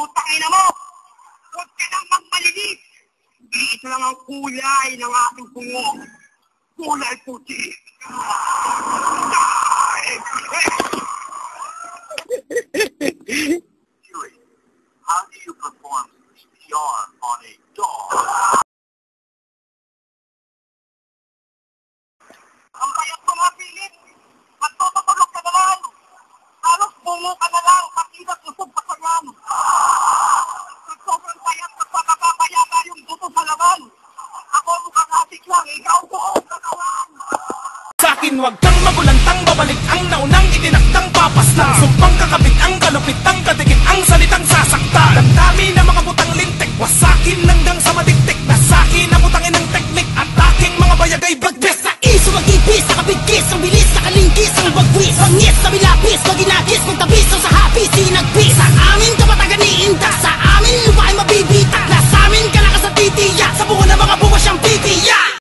putang ina mo! Huwag ka nang magmalinis! Iisa lang ang kulay ng ating bungo. Kulay puti. Huey, how do you perform CPR on a dog? Ang payat mo nga, Philip! Magtutulog ka na lang! Halos bungo ka na lang! Pakinas usog pa sa yan! Sa sobrang payat, magpapapaya ka yung buto sa laman! Ako mukhang asik lang, ikaw buong katawan! Sa'kin wag kang magulantang, babalik ang naunang itinakdang papas lang. Sumpang kakabit ang kalupit